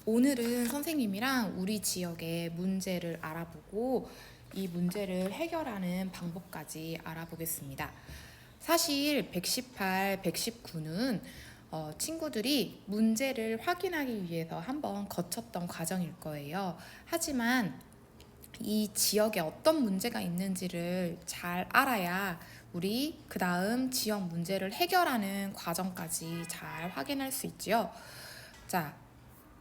오늘은 선생님이랑 우리 지역의 문제를 알아보고 이 문제를 해결하는 방법까지 알아보겠습니다. 사실 118, 119는 친구들이 문제를 확인하기 위해서 한번 거쳤던 과정일 거예요. 하지만 이 지역에 어떤 문제가 있는지를 잘 알아야 우리 그 다음 지역 문제를 해결하는 과정까지 잘 확인할 수 있지요. 자,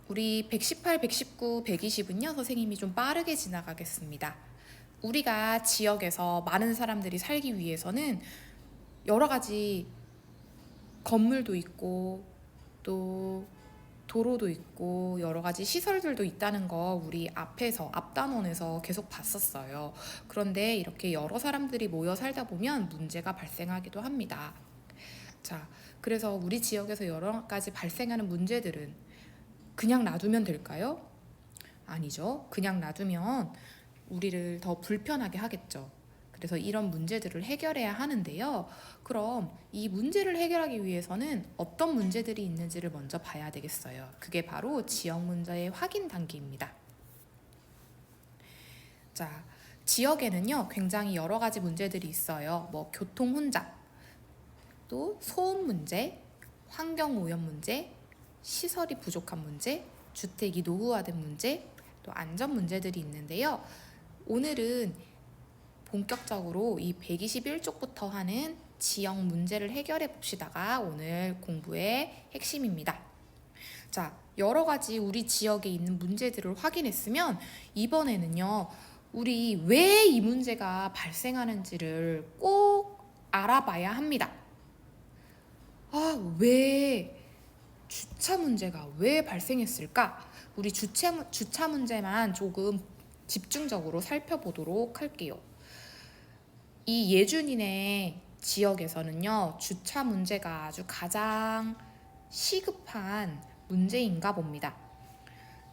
우리 118, 119, 120은요, 선생님이 좀 빠르게 지나가겠습니다. 우리가 지역에서 많은 사람들이 살기 위해서는 여러 가지 건물도 있고 또 도로도 있고 여러 가지 시설들도 있다는 거 우리 앞 단원에서 계속 봤었어요. 그런데 이렇게 여러 사람들이 모여 살다 보면 문제가 발생하기도 합니다. 자, 그래서 우리 지역에서 여러 가지 발생하는 문제들은 그냥 놔두면 될까요? 아니죠. 그냥 놔두면 우리를 더 불편하게 하겠죠. 그래서 이런 문제들을 해결해야 하는데요. 그럼 이 문제를 해결하기 위해서는 어떤 문제들이 있는지를 먼저 봐야 되겠어요. 그게 바로 지역 문제의 확인 단계입니다. 자, 지역에는요, 굉장히 여러 가지 문제들이 있어요. 뭐 교통 혼잡, 또 소음 문제, 환경 오염 문제, 시설이 부족한 문제, 주택이 노후화된 문제, 또 안전 문제들이 있는데요. 오늘은 본격적으로 이 121쪽부터 하는 지역 문제를 해결해 봅시다가 오늘 공부의 핵심입니다. 자, 여러 가지 우리 지역에 있는 문제들을 확인했으면 이번에는요, 우리 왜 이 문제가 발생하는지를 꼭 알아봐야 합니다. 왜 주차 문제가 왜 발생했을까? 우리 주차 문제만 조금 집중적으로 살펴보도록 할게요. 이 예준이네 지역에서는요, 주차 문제가 아주 가장 시급한 문제인가 봅니다.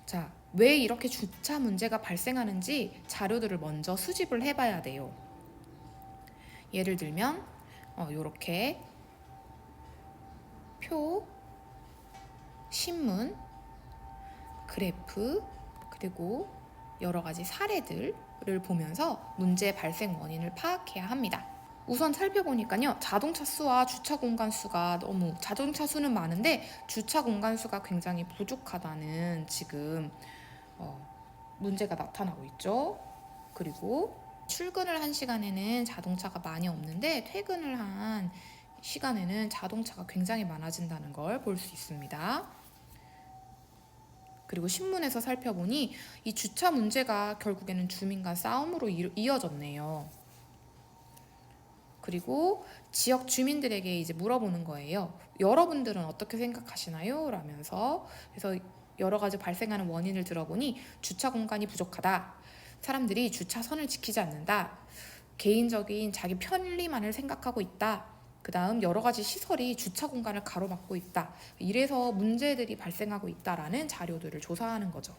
자, 왜 이렇게 주차 문제가 발생하는지 자료들을 먼저 수집을 해봐야 돼요. 예를 들면 이렇게 표, 신문, 그래프, 그리고 여러 가지 사례들을 보면서 문제 발생 원인을 파악해야 합니다. 우선 살펴보니까요, 자동차 수와 주차 공간 수가 자동차 수는 많은데 주차 공간 수가 굉장히 부족하다는 지금 문제가 나타나고 있죠. 그리고 출근을 한 시간에는 자동차가 많이 없는데 퇴근을 한 시간에는 자동차가 굉장히 많아진다는 걸 볼 수 있습니다. 그리고 신문에서 살펴보니 이 주차 문제가 결국에는 주민 간 싸움으로 이어졌네요. 그리고 지역 주민들에게 이제 물어보는 거예요. 여러분들은 어떻게 생각하시나요? 라면서 그래서 여러 가지 발생하는 원인을 들어보니 주차 공간이 부족하다. 사람들이 주차선을 지키지 않는다. 개인적인 자기 편리만을 생각하고 있다. 그 다음 여러 가지 시설이 주차 공간을 가로막고 있다. 이래서 문제들이 발생하고 있다라는 자료들을 조사하는 거죠.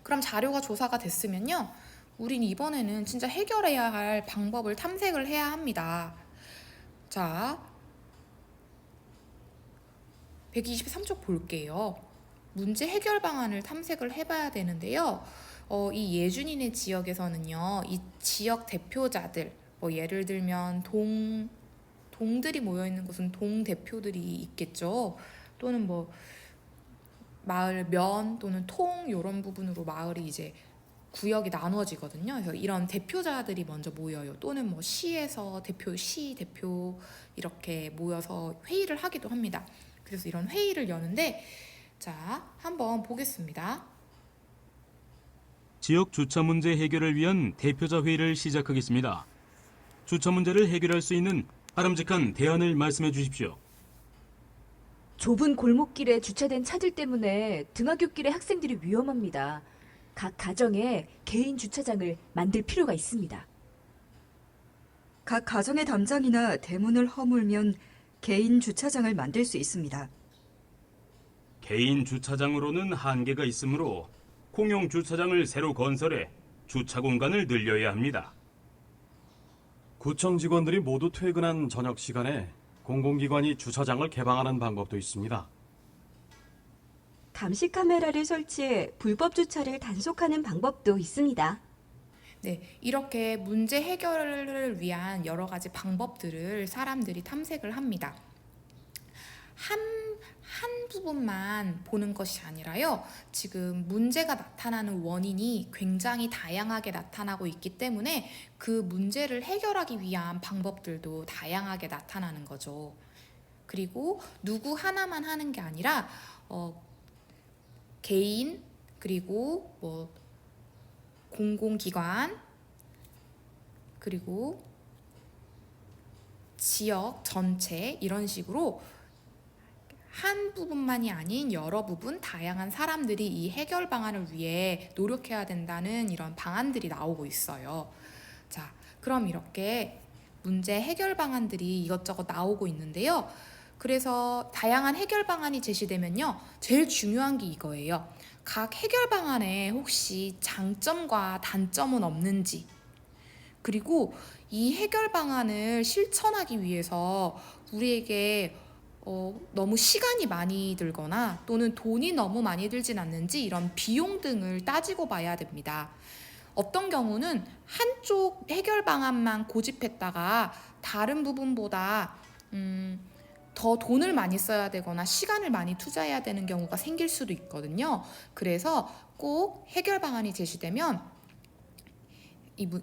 그럼 자료가 조사가 됐으면요, 우린 이번에는 진짜 해결해야 할 방법을 탐색을 해야 합니다. 자, 123쪽 볼게요. 문제 해결 방안을 탐색을 해봐야 되는데요. 이 예준이네 지역에서는요, 이 지역 대표자들, 예를 들면 동들이 모여있는 곳은 동 대표들이 있겠죠. 또는 마을 면 또는 통 이런 부분으로 마을이 이제 구역이 나누어지거든요. 그래서 이런 대표자들이 먼저 모여요. 또는 시에서 시 대표 이렇게 모여서 회의를 하기도 합니다. 그래서 이런 회의를 여는데, 자, 한번 보겠습니다. 지역 주차 문제 해결을 위한 대표자 회의를 시작하겠습니다. 주차 문제를 해결할 수 있는 바람직한 대안을 말씀해 주십시오. 좁은 골목길에 주차된 차들 때문에 등하굣길의 학생들이 위험합니다. 각 가정에 개인 주차장을 만들 필요가 있습니다. 각 가정의 담장이나 대문을 허물면 개인 주차장을 만들 수 있습니다. 개인 주차장으로는 한계가 있으므로 공용 주차장을 새로 건설해 주차 공간을 늘려야 합니다. 구청 직원들이 모두 퇴근한 저녁 시간에 공공기관이 주차장을 개방하는 방법도 있습니다. 감시 카메라를 설치해 불법 주차를 단속하는 방법도 있습니다. 네, 이렇게 문제 해결을 위한 여러 가지 방법들을 사람들이 탐색을 합니다. 한 부분만 보는 것이 아니라요. 지금 문제가 나타나는 원인이 굉장히 다양하게 나타나고 있기 때문에 그 문제를 해결하기 위한 방법들도 다양하게 나타나는 거죠. 그리고 누구 하나만 하는 게 아니라 개인 그리고 뭐 공공기관 그리고 지역 전체 이런 식으로 한 부분만이 아닌 여러 부분 다양한 사람들이 이 해결 방안을 위해 노력해야 된다는 이런 방안들이 나오고 있어요. 자, 그럼 이렇게 문제 해결 방안들이 이것저것 나오고 있는데요. 그래서 다양한 해결 방안이 제시되면요. 제일 중요한 게 이거예요. 각 해결 방안에 혹시 장점과 단점은 없는지, 그리고 이 해결 방안을 실천하기 위해서 우리에게 너무 시간이 많이 들거나 또는 돈이 너무 많이 들진 않는지 이런 비용 등을 따지고 봐야 됩니다. 어떤 경우는 한쪽 해결 방안만 고집했다가 다른 부분보다 더 돈을 많이 써야 되거나 시간을 많이 투자해야 되는 경우가 생길 수도 있거든요. 그래서 꼭 해결 방안이 제시되면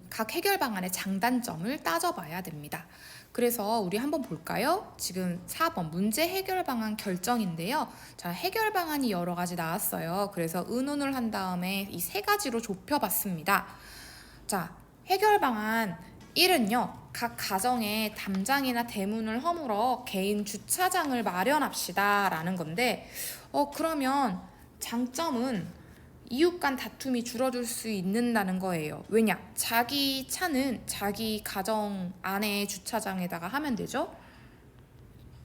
각 해결 방안의 장단점을 따져봐야 됩니다. 그래서 우리 한번 볼까요? 지금 4번 문제 해결 방안 결정인데요. 자, 해결 방안이 여러 가지 나왔어요. 그래서 의논을 한 다음에 이 세 가지로 좁혀봤습니다. 자, 해결 방안 1은요. 각 가정에 담장이나 대문을 허물어 개인 주차장을 마련합시다 라는 건데 그러면 장점은 이웃 간 다툼이 줄어들 수 있는다는 거예요. 왜냐? 자기 차는 자기 가정 안에 주차장에다가 하면 되죠.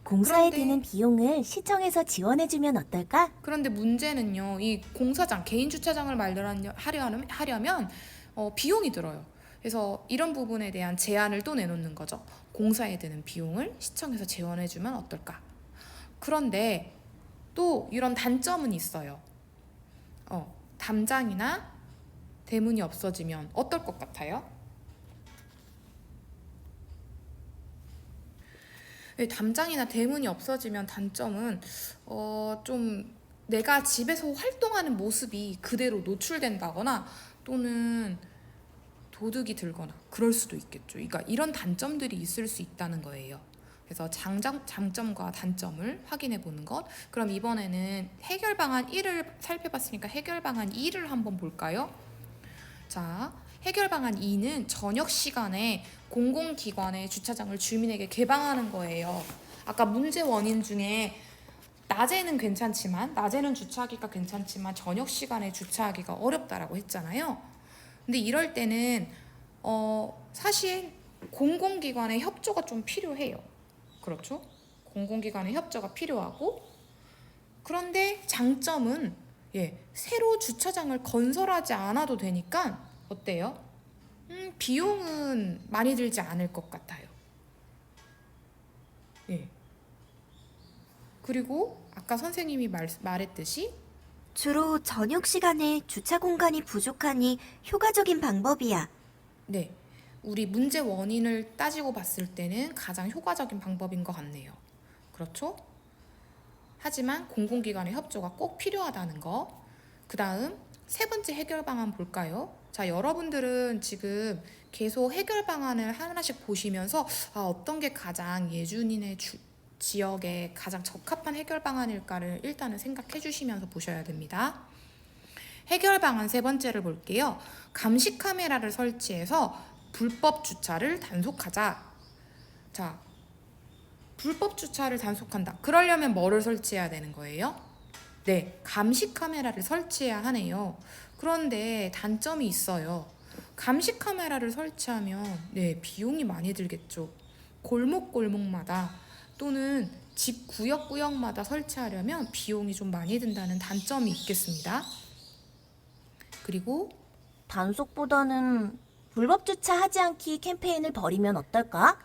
공사에 그런데- 드는 비용을 시청에서 지원해주면 어떨까? 그런데 문제는요. 이 공사장, 개인 주차장을 마련하려면 비용이 들어요. 그래서 이런 부분에 대한 제안을 또 내놓는 거죠. 공사에 드는 비용을 시청에서 지원해주면 어떨까? 그런데 또 이런 단점은 있어요. 담장이나 대문이 없어지면 어떨 것 같아요? 담장이나 대문이 없어지면 단점은 좀 내가 집에서 활동하는 모습이 그대로 노출된다거나 또는 도둑이 들거나 그럴 수도 있겠죠. 그러니까 이런 단점들이 있을 수 있다는 거예요. 그래서 장점과 단점을 확인해 보는 것. 그럼 이번에는 해결 방안 1을 살펴봤으니까 해결 방안 2를 한번 볼까요? 자, 해결 방안 2는 저녁 시간에 공공기관의 주차장을 주민에게 개방하는 거예요. 아까 문제 원인 중에 낮에는 주차하기가 괜찮지만 저녁 시간에 주차하기가 어렵다라고 했잖아요. 근데 이럴 때는 사실 공공기관의 협조가 좀 필요해요. 그렇죠? 공공기관의 협조가 필요하고, 그런데 장점은 새로 주차장을 건설하지 않아도 되니까 어때요? 비용은 많이 들지 않을 것 같아요. 그리고 아까 선생님이 말했듯이 주로 저녁 시간에 주차 공간이 부족하니 효과적인 방법이야. 네, 우리 문제 원인을 따지고 봤을 때는 가장 효과적인 방법인 것 같네요. 그렇죠? 하지만 공공기관의 협조가 꼭 필요하다는 거. 그 다음 세 번째 해결 방안 볼까요? 자, 여러분들은 지금 계속 해결 방안을 하나씩 보시면서 어떤 게 가장 예준이네 지역에 가장 적합한 해결 방안일까를 일단은 생각해 주시면서 보셔야 됩니다. 해결 방안 세 번째를 볼게요. 감시 카메라를 설치해서 불법 주차를 단속하자. 자, 불법 주차를 단속한다. 그러려면 뭐를 설치해야 되는 거예요? 네, 감시 카메라를 설치해야 하네요. 그런데 단점이 있어요. 감시 카메라를 설치하면 비용이 많이 들겠죠. 골목골목마다 또는 집 구역마다 설치하려면 비용이 좀 많이 든다는 단점이 있겠습니다. 그리고 단속보다는 불법 주차하지 않기 캠페인을 벌이면 어떨까?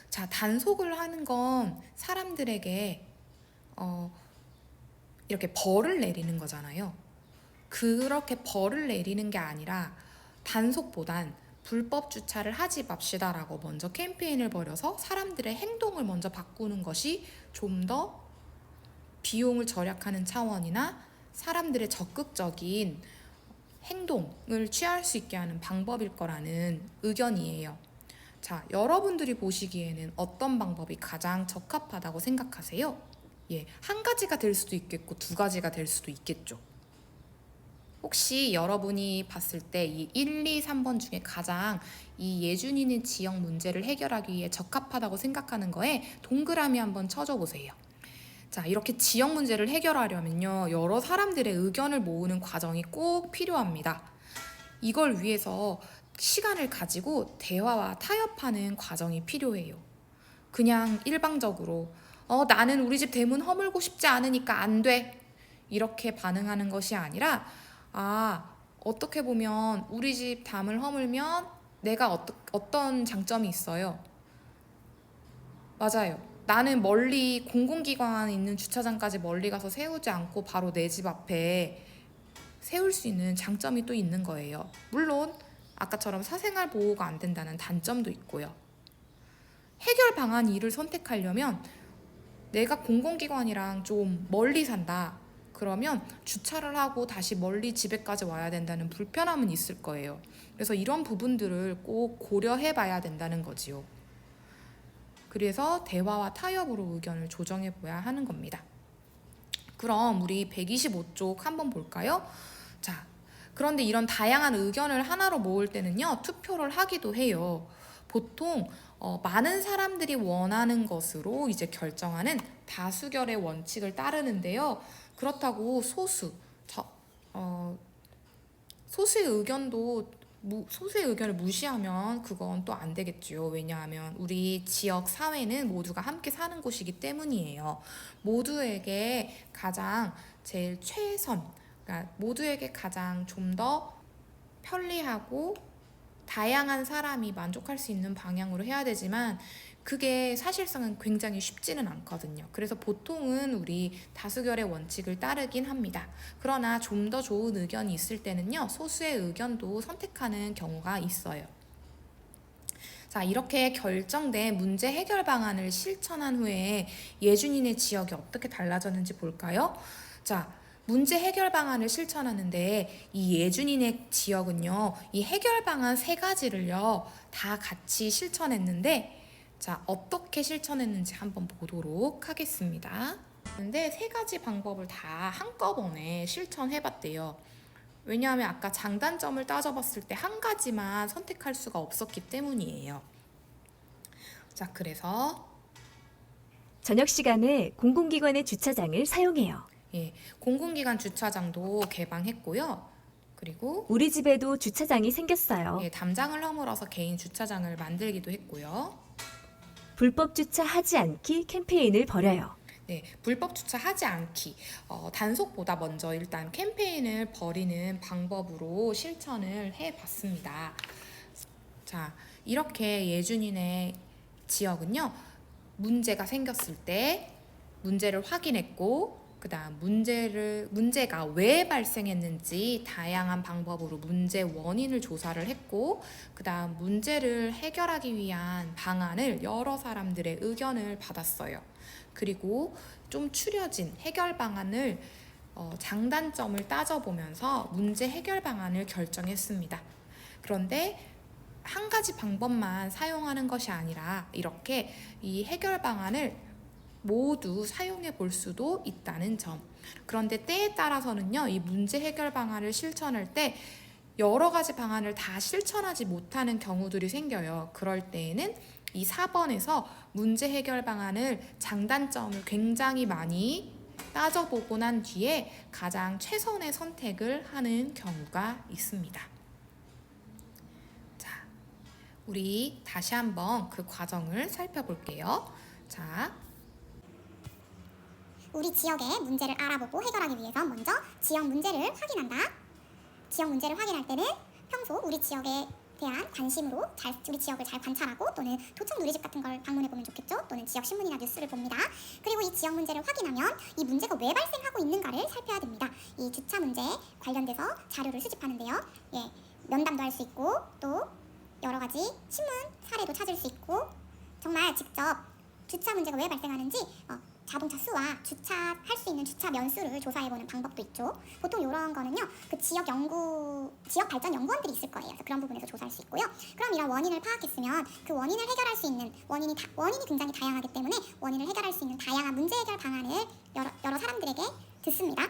자, 단속을 하는 건 사람들에게 이렇게 벌을 내리는 거잖아요. 그렇게 벌을 내리는 게 아니라 단속보단 불법 주차를 하지 맙시다라고 먼저 캠페인을 벌여서 사람들의 행동을 먼저 바꾸는 것이 좀 더 비용을 절약하는 차원이나 사람들의 적극적인 행동을 취할 수 있게 하는 방법일 거라는 의견이에요. 자, 여러분들이 보시기에는 어떤 방법이 가장 적합하다고 생각하세요? 예, 한 가지가 될 수도 있겠고 두 가지가 될 수도 있겠죠. 혹시 여러분이 봤을 때 이 1, 2, 3번 중에 가장 이 예준이네 지역 문제를 해결하기 위해 적합하다고 생각하는 거에 동그라미 한번 쳐줘 보세요. 자, 이렇게 지역 문제를 해결하려면요, 여러 사람들의 의견을 모으는 과정이 꼭 필요합니다. 이걸 위해서 시간을 가지고 대화와 타협하는 과정이 필요해요. 그냥 일방적으로 나는 우리 집 대문 허물고 싶지 않으니까 안 돼, 이렇게 반응하는 것이 아니라 어떻게 보면 우리 집 담을 허물면 내가 어떤 장점이 있어요? 맞아요. 나는 멀리 공공기관 있는 주차장까지 멀리 가서 세우지 않고 바로 내 집 앞에 세울 수 있는 장점이 또 있는 거예요. 물론 아까처럼 사생활 보호가 안 된다는 단점도 있고요. 해결 방안 2를 선택하려면 내가 공공기관이랑 좀 멀리 산다. 그러면 주차를 하고 다시 멀리 집에까지 와야 된다는 불편함은 있을 거예요. 그래서 이런 부분들을 꼭 고려해 봐야 된다는 거지요. 그래서 대화와 타협으로 의견을 조정해 보아야 하는 겁니다. 그럼 우리 125쪽 한번 볼까요? 자, 그런데 이런 다양한 의견을 하나로 모을 때는요, 투표를 하기도 해요. 보통 많은 사람들이 원하는 것으로 이제 결정하는 다수결의 원칙을 따르는데요. 그렇다고 소수의 의견을 무시하면 그건 또 안 되겠죠. 왜냐하면 우리 지역 사회는 모두가 함께 사는 곳이기 때문이에요. 모두에게 가장 제일 최선, 그러니까 모두에게 가장 좀 더 편리하고 다양한 사람이 만족할 수 있는 방향으로 해야 되지만 그게 사실상은 굉장히 쉽지는 않거든요. 그래서 보통은 우리 다수결의 원칙을 따르긴 합니다. 그러나 좀 더 좋은 의견이 있을 때는요, 소수의 의견도 선택하는 경우가 있어요. 자, 이렇게 결정된 문제 해결 방안을 실천한 후에 예준이네 지역이 어떻게 달라졌는지 볼까요? 자, 문제 해결 방안을 실천하는데 이 예준이네 지역은요, 이 해결 방안 3가지를요 다 같이 실천했는데, 자, 어떻게 실천했는지 한번 보도록 하겠습니다. 근데 3가지 방법을 다 한꺼번에 실천해봤대요. 왜냐하면 아까 장단점을 따져봤을 때 한 가지만 선택할 수가 없었기 때문이에요. 자, 그래서 저녁 시간에 공공기관의 주차장을 사용해요. 공공기관 주차장도 개방했고요. 그리고 우리 집에도 주차장이 생겼어요. 담장을 허물어서 개인 주차장을 만들기도 했고요. 불법 주차하지 않기 캠페인을 벌여요. 불법 주차하지 않기, 단속보다 먼저 일단 캠페인을 벌이는 방법으로 실천을 해봤습니다. 자, 이렇게 예준이네 지역은요, 문제가 생겼을 때 문제를 확인했고, 그 다음 문제가 왜 발생했는지 다양한 방법으로 문제 원인을 조사를 했고, 그 다음 문제를 해결하기 위한 방안을 여러 사람들의 의견을 받았어요. 그리고 좀 추려진 해결 방안을 장단점을 따져보면서 문제 해결 방안을 결정했습니다. 그런데 한 가지 방법만 사용하는 것이 아니라 이렇게 이 해결 방안을 모두 사용해 볼 수도 있다는 점. 그런데 때에 따라서는요, 이 문제 해결 방안을 실천할 때 여러 가지 방안을 다 실천하지 못하는 경우들이 생겨요. 그럴 때에는 이 4번에서 문제 해결 방안을 장단점을 굉장히 많이 따져보고 난 뒤에 가장 최선의 선택을 하는 경우가 있습니다. 자, 우리 다시 한번 그 과정을 살펴볼게요. 자, 우리 지역의 문제를 알아보고 해결하기 위해서 먼저 지역 문제를 확인한다. 지역 문제를 확인할 때는 평소 우리 지역에 대한 관심으로 우리 지역을 잘 관찰하고 또는 도청 누리집 같은 걸 방문해보면 좋겠죠. 또는 지역 신문이나 뉴스를 봅니다. 그리고 이 지역 문제를 확인하면 이 문제가 왜 발생하고 있는가를 살펴야 됩니다. 이 주차 문제에 관련돼서 자료를 수집하는데요. 예, 면담도 할 수 있고 또 여러 가지 신문 사례도 찾을 수 있고 정말 직접 주차 문제가 왜 발생하는지 자동차 수와 주차할 수 있는 주차 면수를 조사해보는 방법도 있죠. 보통 이런 거는요, 그 지역 발전 연구원들이 있을 거예요. 그래서 그런 부분에서 조사할 수 있고요. 그럼 이런 원인을 파악했으면 그 원인을 해결할 수 있는 원인이 굉장히 다양하기 때문에 원인을 해결할 수 있는 다양한 문제 해결 방안을 여러 사람들에게 듣습니다.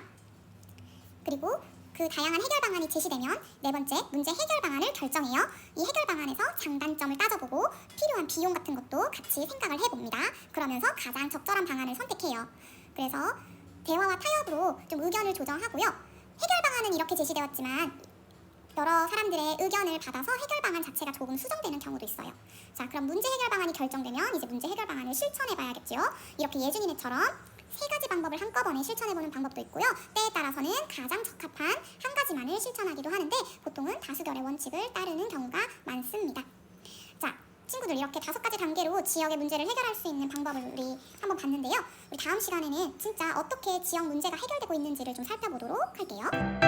그리고 그 다양한 해결 방안이 제시되면 네 번째 문제 해결 방안을 결정해요. 이 해결 방안에서 장단점을 따져보고 필요한 비용 같은 것도 같이 생각을 해봅니다. 그러면서 가장 적절한 방안을 선택해요. 그래서 대화와 타협으로 좀 의견을 조정하고요. 해결 방안은 이렇게 제시되었지만 여러 사람들의 의견을 받아서 해결 방안 자체가 조금 수정되는 경우도 있어요. 자, 그럼 문제 해결 방안이 결정되면 이제 문제 해결 방안을 실천해봐야겠죠. 이렇게 예준이네처럼 3가지 방법을 한꺼번에 실천해보는 방법도 있고요. 때에 따라서는 가장 적합한 한 가지만을 실천하기도 하는데 보통은 다수결의 원칙을 따르는 경우가 많습니다. 자, 친구들 이렇게 5가지 단계로 지역의 문제를 해결할 수 있는 방법을 우리 한번 봤는데요. 우리 다음 시간에는 진짜 어떻게 지역 문제가 해결되고 있는지를 좀 살펴보도록 할게요.